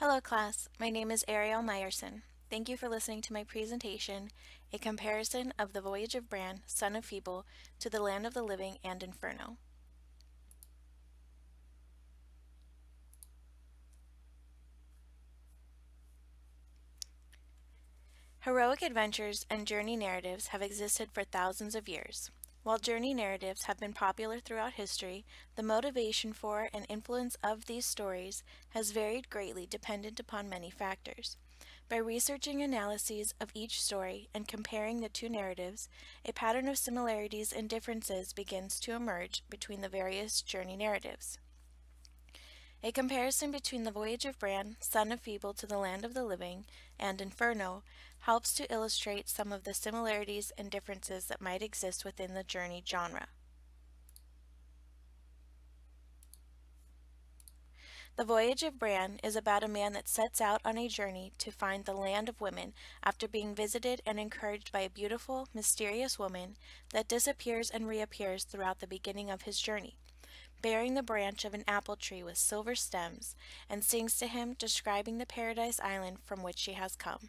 Hello class, my name is Ariel Meyerson. Thank you for listening to my presentation, A Comparison of the Voyage of Bran, Son of Febal, to the Land of the Living and Inferno. Heroic adventures and journey narratives have existed for thousands of years. While journey narratives have been popular throughout history, the motivation for and influence of these stories has varied greatly dependent upon many factors. By researching analyses of each story and comparing the two narratives, a pattern of similarities and differences begins to emerge between the various journey narratives. A comparison between the Voyage of Bran, son of Febal to the Land of the Living, and Inferno helps to illustrate some of the similarities and differences that might exist within the journey genre. The Voyage of Bran is about a man that sets out on a journey to find the land of women after being visited and encouraged by a beautiful, mysterious woman that disappears and reappears throughout the beginning of his journey, bearing the branch of an apple tree with silver stems, and sings to him, describing the paradise island from which she has come.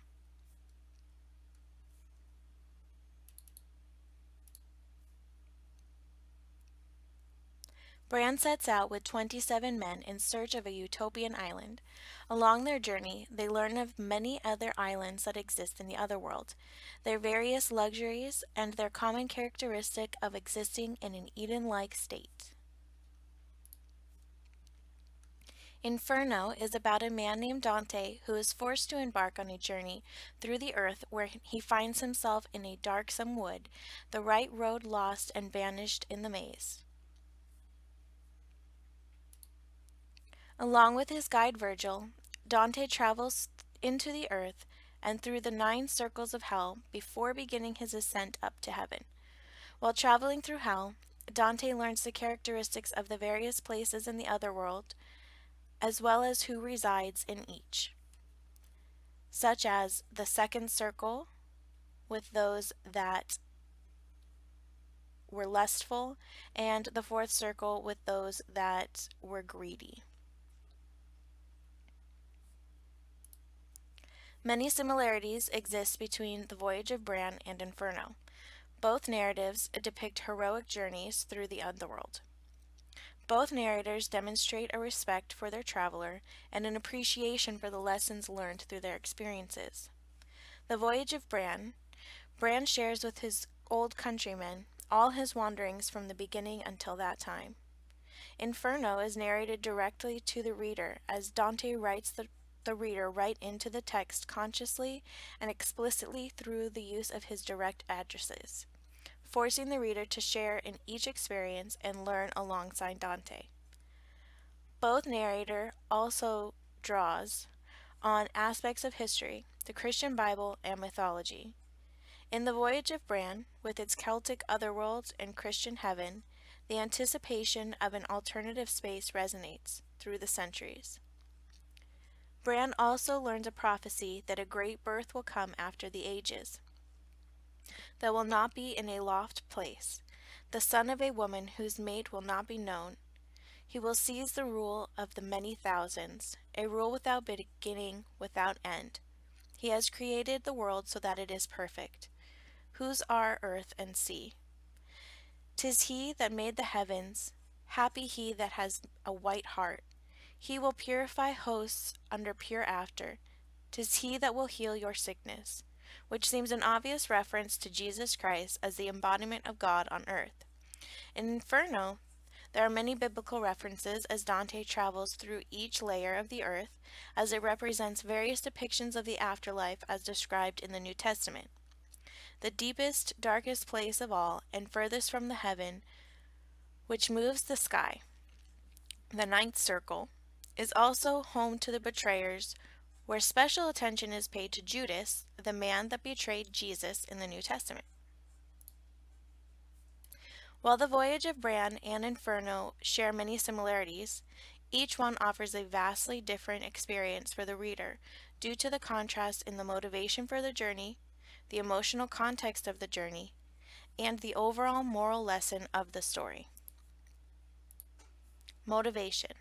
Bran sets out with 27 men in search of a utopian island. Along their journey, they learn of many other islands that exist in the otherworld, their various luxuries, and their common characteristic of existing in an Eden-like state. Inferno is about a man named Dante who is forced to embark on a journey through the earth where he finds himself in a darksome wood, the right road lost and vanished in the maze. Along with his guide Virgil, Dante travels into the earth and through the 9 circles of hell before beginning his ascent up to heaven. While traveling through hell, Dante learns the characteristics of the various places in the otherworld, as well as who resides in each, such as the 2nd circle with those that were lustful, and the 4th circle with those that were greedy. Many similarities exist between the Voyage of Bran and Inferno. Both narratives depict heroic journeys through the underworld. Both narrators demonstrate a respect for their traveler and an appreciation for the lessons learned through their experiences. The Voyage of Bran. Bran shares with his old countrymen all his wanderings from the beginning until that time. Inferno is narrated directly to the reader as Dante writes the reader right into the text consciously and explicitly through the use of his direct addresses, forcing the reader to share in each experience and learn alongside Dante. Both narrator also draws on aspects of history, the Christian Bible, and mythology. In the Voyage of Bran, with its Celtic otherworld and Christian heaven, the anticipation of an alternative space resonates through the centuries. Bran also learns a prophecy that a great birth will come after the ages, that will not be in a loft place, the son of a woman whose mate will not be known. He will seize the rule of the many thousands, a rule without beginning, without end. He has created the world so that it is perfect, whose are earth and sea. 'Tis he that made the heavens, happy he that has a white heart. He will purify hosts under pure after. 'Tis he that will heal your sickness, which seems an obvious reference to Jesus Christ as the embodiment of God on earth. In Inferno, there are many biblical references as Dante travels through each layer of the earth, as it represents various depictions of the afterlife as described in the New Testament. The deepest, darkest place of all, and furthest from the heaven which moves the sky, the 9th circle, is also home to the betrayers, where special attention is paid to Judas, the man that betrayed Jesus in the New Testament. While the Voyage of Bran and Inferno share many similarities, each one offers a vastly different experience for the reader due to the contrast in the motivation for the journey, the emotional context of the journey, and the overall moral lesson of the story. Motivation.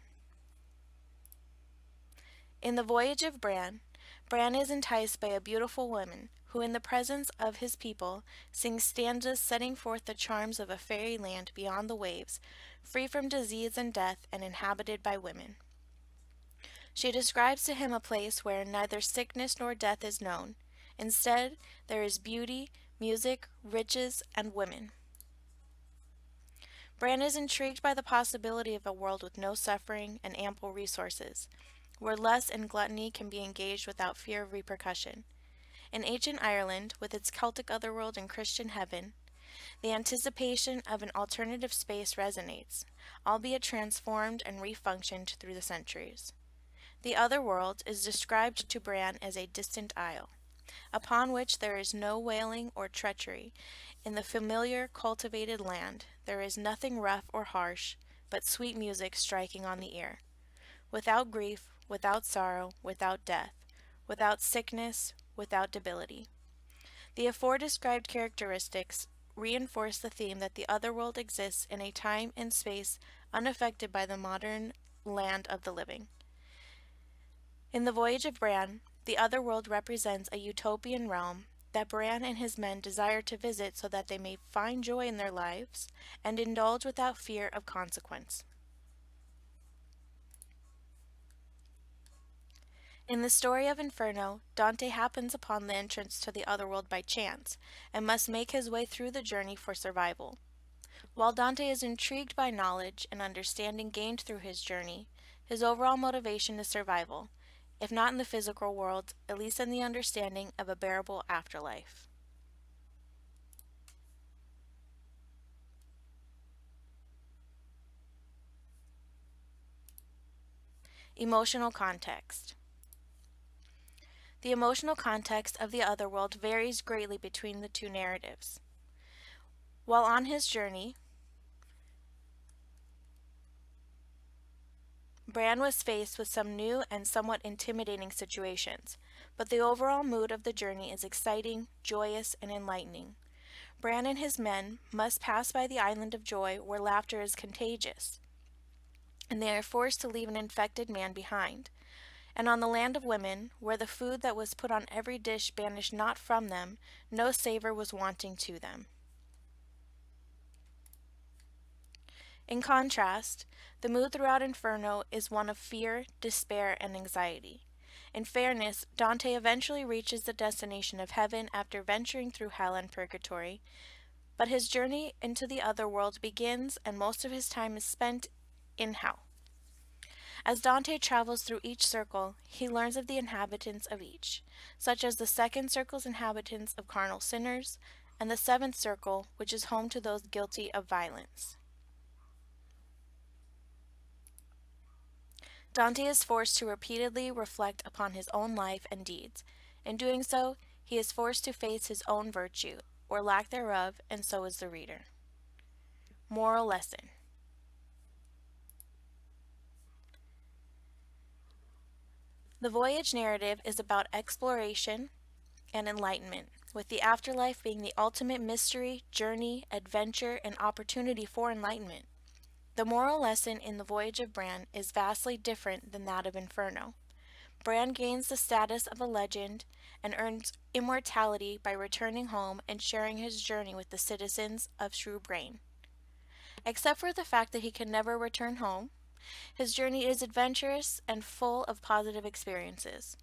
In the Voyage of Bran, Bran is enticed by a beautiful woman who, in the presence of his people, sings stanzas setting forth the charms of a fairy land beyond the waves, free from disease and death and inhabited by women. She describes to him a place where neither sickness nor death is known. Instead, there is beauty, music, riches, and women. Bran is intrigued by the possibility of a world with no suffering and ample resources, where lust and gluttony can be engaged without fear of repercussion. In ancient Ireland, with its Celtic otherworld and Christian heaven, the anticipation of an alternative space resonates, albeit transformed and refunctioned through the centuries. The other world is described to Bran as a distant isle, upon which there is no wailing or treachery. In the familiar, cultivated land, there is nothing rough or harsh, but sweet music striking on the ear. Without grief, without sorrow, without death, without sickness, without debility. The aforedescribed characteristics reinforce the theme that the other world exists in a time and space unaffected by the modern land of the living. In the Voyage of Bran, the other world represents a utopian realm that Bran and his men desire to visit so that they may find joy in their lives and indulge without fear of consequence. In the story of Inferno, Dante happens upon the entrance to the otherworld by chance, and must make his way through the journey for survival. While Dante is intrigued by knowledge and understanding gained through his journey, his overall motivation is survival, if not in the physical world, at least in the understanding of a bearable afterlife. Emotional context. The emotional context of the otherworld varies greatly between the two narratives. While on his journey, Bran was faced with some new and somewhat intimidating situations, but the overall mood of the journey is exciting, joyous, and enlightening. Bran and his men must pass by the island of joy where laughter is contagious, and they are forced to leave an infected man behind. And on the land of women, where the food that was put on every dish banished not from them, no savor was wanting to them. In contrast, the mood throughout Inferno is one of fear, despair, and anxiety. In fairness, Dante eventually reaches the destination of heaven after venturing through hell and purgatory, but his journey into the other world begins and most of his time is spent in hell. As Dante travels through each circle, he learns of the inhabitants of each, such as the second circle's inhabitants of carnal sinners, and the seventh circle, which is home to those guilty of violence. Dante is forced to repeatedly reflect upon his own life and deeds. In doing so, he is forced to face his own virtue, or lack thereof, and so is the reader. Moral lesson. The Voyage narrative is about exploration and enlightenment, with the afterlife being the ultimate mystery, journey, adventure, and opportunity for enlightenment. The moral lesson in the Voyage of Bran is vastly different than that of Inferno. Bran gains the status of a legend and earns immortality by returning home and sharing his journey with the citizens of True Brain. Except for the fact that he can never return home, his journey is adventurous and full of positive experiences.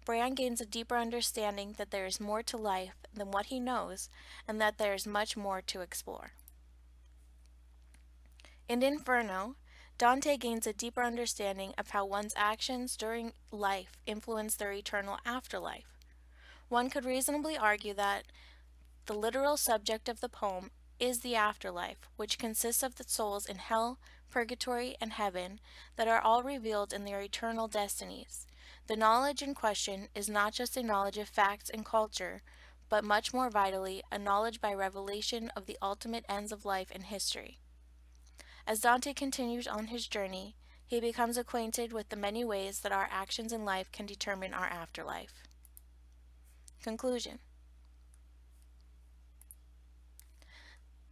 Bran gains a deeper understanding that there is more to life than what he knows, and that there is much more to explore. In Inferno, Dante gains a deeper understanding of how one's actions during life influence their eternal afterlife. One could reasonably argue that the literal subject of the poem is the afterlife, which consists of the souls in hell, purgatory, and heaven that are all revealed in their eternal destinies. The knowledge in question is not just a knowledge of facts and culture, but much more vitally, a knowledge by revelation of the ultimate ends of life and history. As Dante continues on his journey, he becomes acquainted with the many ways that our actions in life can determine our afterlife. Conclusion.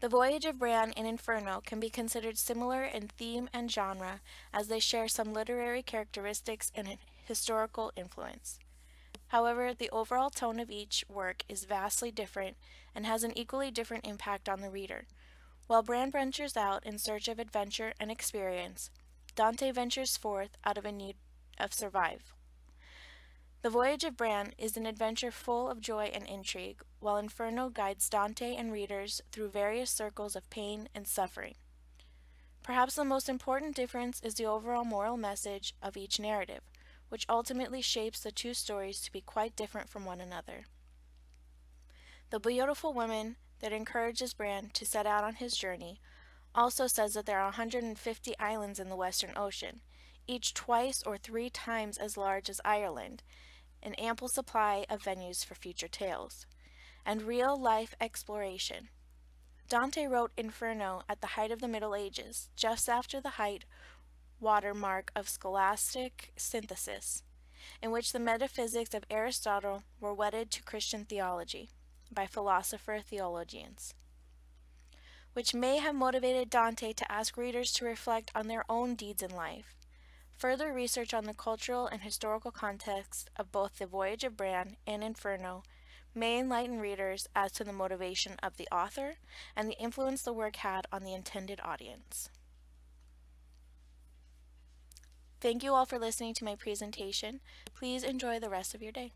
The Voyage of Bran and Inferno can be considered similar in theme and genre as they share some literary characteristics and historical influence. However, the overall tone of each work is vastly different and has an equally different impact on the reader. While Bran ventures out in search of adventure and experience, Dante ventures forth out of a need of survival. The Voyage of Bran is an adventure full of joy and intrigue, while Inferno guides Dante and readers through various circles of pain and suffering. Perhaps the most important difference is the overall moral message of each narrative, which ultimately shapes the two stories to be quite different from one another. The beautiful woman that encourages Bran to set out on his journey also says that there are 150 islands in the Western Ocean, each twice or 3 times as large as Ireland, an ample supply of venues for future tales, and real-life exploration. Dante wrote Inferno at the height of the Middle Ages, just after the height watermark of scholastic synthesis, in which the metaphysics of Aristotle were wedded to Christian theology by philosopher-theologians, which may have motivated Dante to ask readers to reflect on their own deeds in life. Further research on the cultural and historical context of both the Voyage of Bran and Inferno may enlighten readers as to the motivation of the author and the influence the work had on the intended audience. Thank you all for listening to my presentation. Please enjoy the rest of your day.